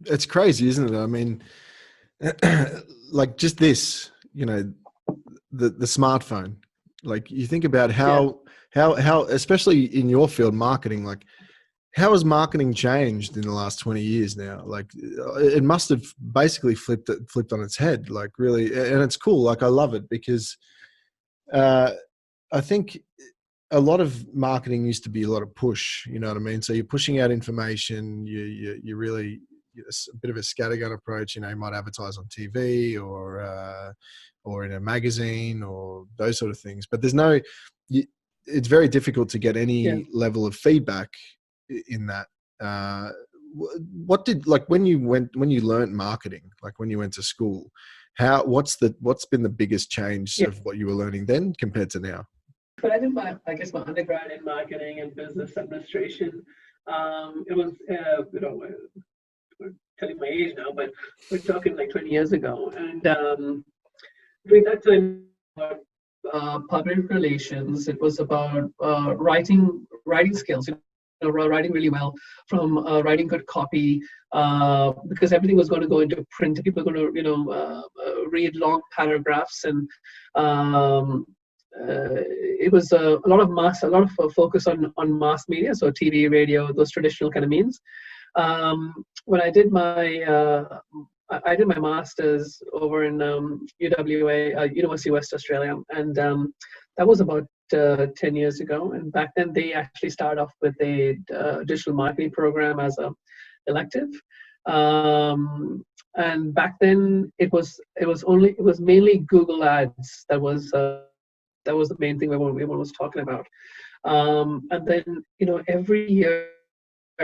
It's crazy, isn't it? I mean, like just this, the smartphone. Like you think about Yeah. how especially in your field, marketing. Like how has marketing changed in the last 20 years now? Like it must have basically flipped on its head. Like really, and it's cool. Like I love it because uh, I think a lot of marketing used to be a lot of push. You know what I mean? So you're pushing out information. You really it's a bit of a scattergun approach. You might advertise on TV or in a magazine or those sort of things. But there's no. It's very difficult to get Yeah. any level of feedback in that. Uh, what did like when you learned marketing, like when you went to school? What's been the biggest change Yeah. of what you were learning then compared to now? But I did my undergrad in marketing and business administration. It was, we're telling my age now, but we're talking like 20 years ago. And during that time, public relations, it was about writing skills. Writing really well, from writing good copy, because everything was going to go into print. People were going to, read long paragraphs, and it was a lot of focus on mass media, so TV, radio, those traditional kind of means. When I did my master's over in UWA, University of West Australia, and that was about 10 years ago. And back then, they actually started off with a digital marketing program as a elective. And back then, it was mainly Google Ads that was the main thing everyone was talking about. And then, every year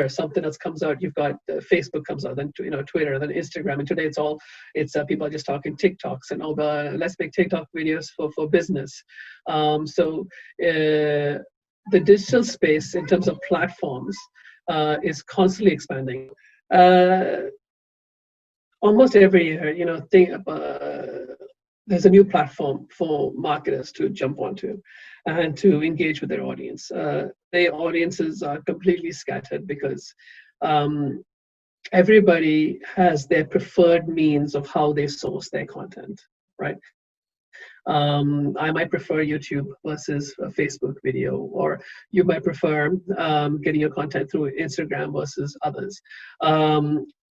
something else comes out. You've got Facebook comes out, then Twitter, then Instagram, and today it's people are just talking TikToks and let's make TikTok videos for business. So the digital space in terms of platforms is constantly expanding. Almost every year, there's a new platform for marketers to jump onto and to engage with their audience. Their audiences are completely scattered because everybody has their preferred means of how they source their content, right? I might prefer YouTube versus a Facebook video, or you might prefer getting your content through Instagram versus others.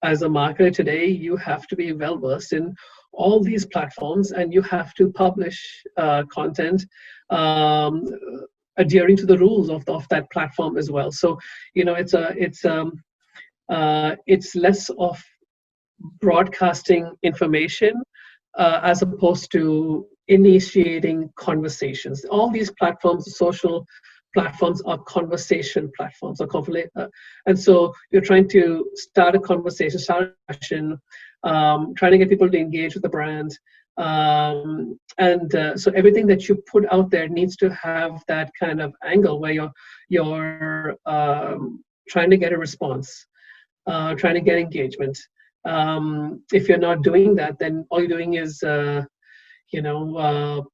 As a marketer today, you have to be well versed in all these platforms, and you have to publish content adhering to the rules of that platform as well. So it's less of broadcasting information as opposed to initiating conversations. All these platforms, social platforms, are conversation platforms, and so you're trying to start a conversation, start a discussion, trying to get people to engage with the brand. So everything that you put out there needs to have that kind of angle where you're trying to get a response, trying to get engagement. If you're not doing that, then all you're doing is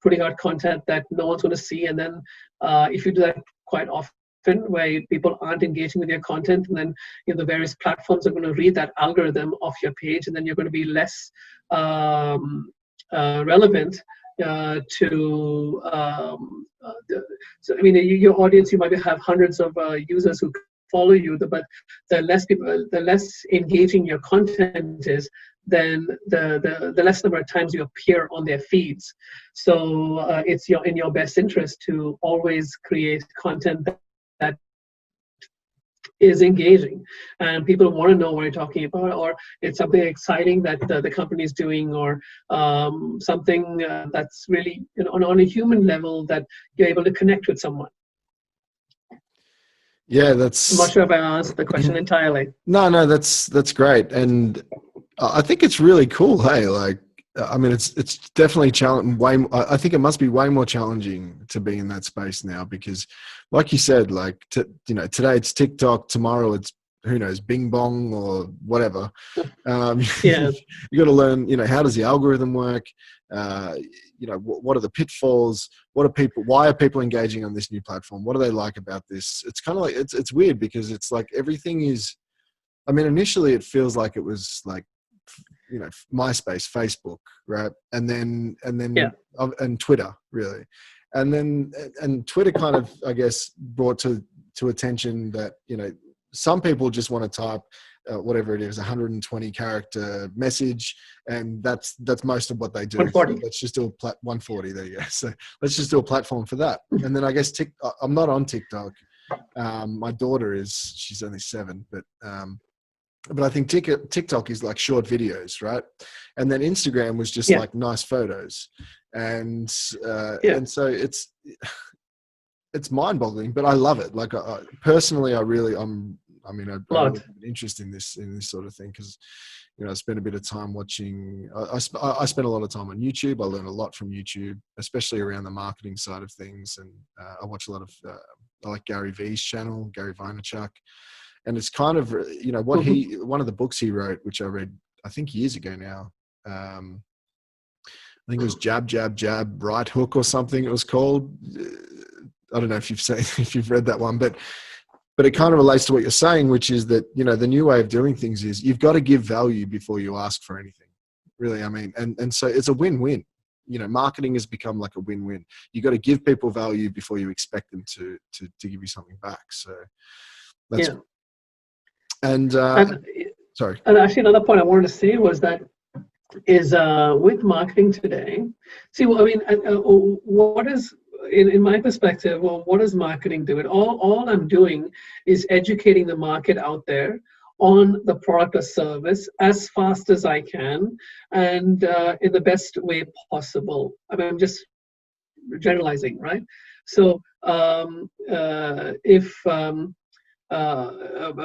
putting out content that no one's going to see. And then if you do that quite often, where people aren't engaging with your content, and then the various platforms are going to read that algorithm of your page, and then you're going to be less relevant to so I mean, your audience, you might have hundreds of users who follow you, but the less engaging your content is, then the less number of times you appear on their feeds. So it's in your best interest to always create content that is engaging, and people want to know what you're talking about, or it's something exciting that the company is doing, or something that's really on a human level that you're able to connect with someone. Yeah, I'm not sure if I answered the question entirely. No, that's great, and I think it's really cool. Hey, like, I mean, it's definitely challenging. I think it must be way more challenging to be in that space now because, like you said, like today it's tomorrow it's who knows Bing Bong or whatever. Yeah. You got to learn. How does the algorithm work? What are the pitfalls? Why are people engaging on this new platform? What do they like about this? It's kind of like it's weird because it's like everything is I mean, initially it feels like it was like, you know, MySpace, Facebook, right? And then Yeah. and Twitter, really. And Twitter kind of, I guess, brought to attention that, you know, some people just want to type whatever it is, 120 character message, and that's most of what they do. So 140. let's just do 140. There you go. So let's just do a platform for that. And then I guess I'm not on TikTok. My daughter is. She's only 7, but I think TikTok is like short videos, right? And then Instagram was just like nice photos, and so it's mind-boggling, but I love it. Like personally, I really have an interest in this sort of thing, because, you know, I spent a bit of time watching. I spent a lot of time on YouTube. I learned a lot from YouTube, especially around the marketing side of things, and I watch a lot of. I like Gary Vee's channel, Gary Vaynerchuk. And it's kind of, you know, one of the books he wrote, which I read, I think years ago now. I think it was Jab, Jab, Jab, Right Hook or something it was called. I don't know if you've read that one, but it kind of relates to what you're saying, which is that, you know, the new way of doing things is you've got to give value before you ask for anything, really. I mean, and so it's a win-win. You know, marketing has become like a win-win. You got to give people value before you expect them to give you something back. So that's. And sorry. And actually, another point I wanted to say was that with marketing today. See, well, I mean, what is in my perspective? Well, what does marketing do? All I'm doing is educating the market out there on the product or service as fast as I can, and in the best way possible. I mean, I'm just generalizing, right? So if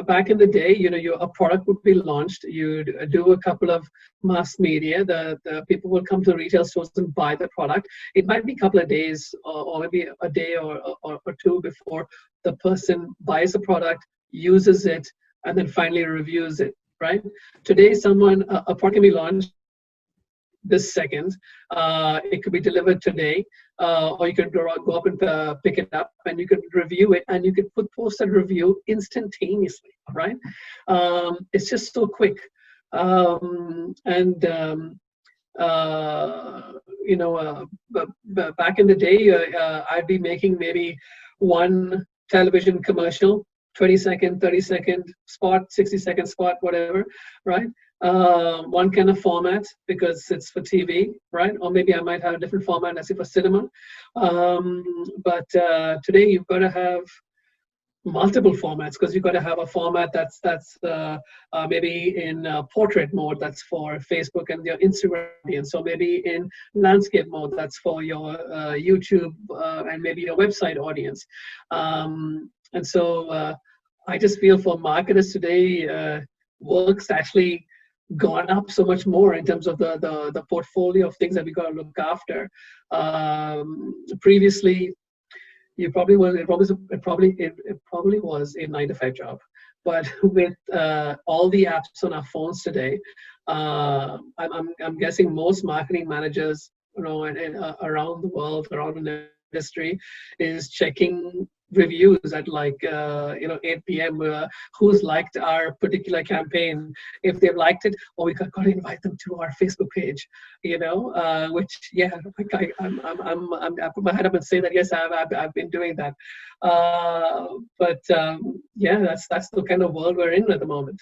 back in the day, you know, a product would be launched, you'd do a couple of mass media, the people will come to the retail stores and buy the product. It might be a couple of days or maybe a day or two before the person buys the product, uses it, and then finally reviews it, right? Today, a product can be launched this second. It could be delivered today, or you could go up and pick it up, and you could review it, and you could post that review instantaneously, right? It's just so quick. You know, back in the day, I'd be making maybe one television commercial, 20-second, 30-second spot, 60-second spot, whatever, right? One kind of format because it's for TV, right? Or maybe I might have a different format, let's say for cinema. But today you've got to have multiple formats, because you've got to have a format that's maybe in portrait mode, that's for Facebook and your Instagram audience, so maybe in landscape mode, that's for your YouTube and maybe your website audience. And so I just feel for marketers today, work's actually gone up so much more in terms of the portfolio of things that we got to look after. Previously, it probably was a 9-to-5 job, but with all the apps on our phones today, I'm guessing most marketing managers, you know, and around the world, around the industry, is checking reviews at like 8 p.m. Who's liked our particular campaign? If they've liked it, or we got to invite them to our Facebook page. You know, which I put my head up and say that yes, I've been doing that. That's the kind of world we're in at the moment.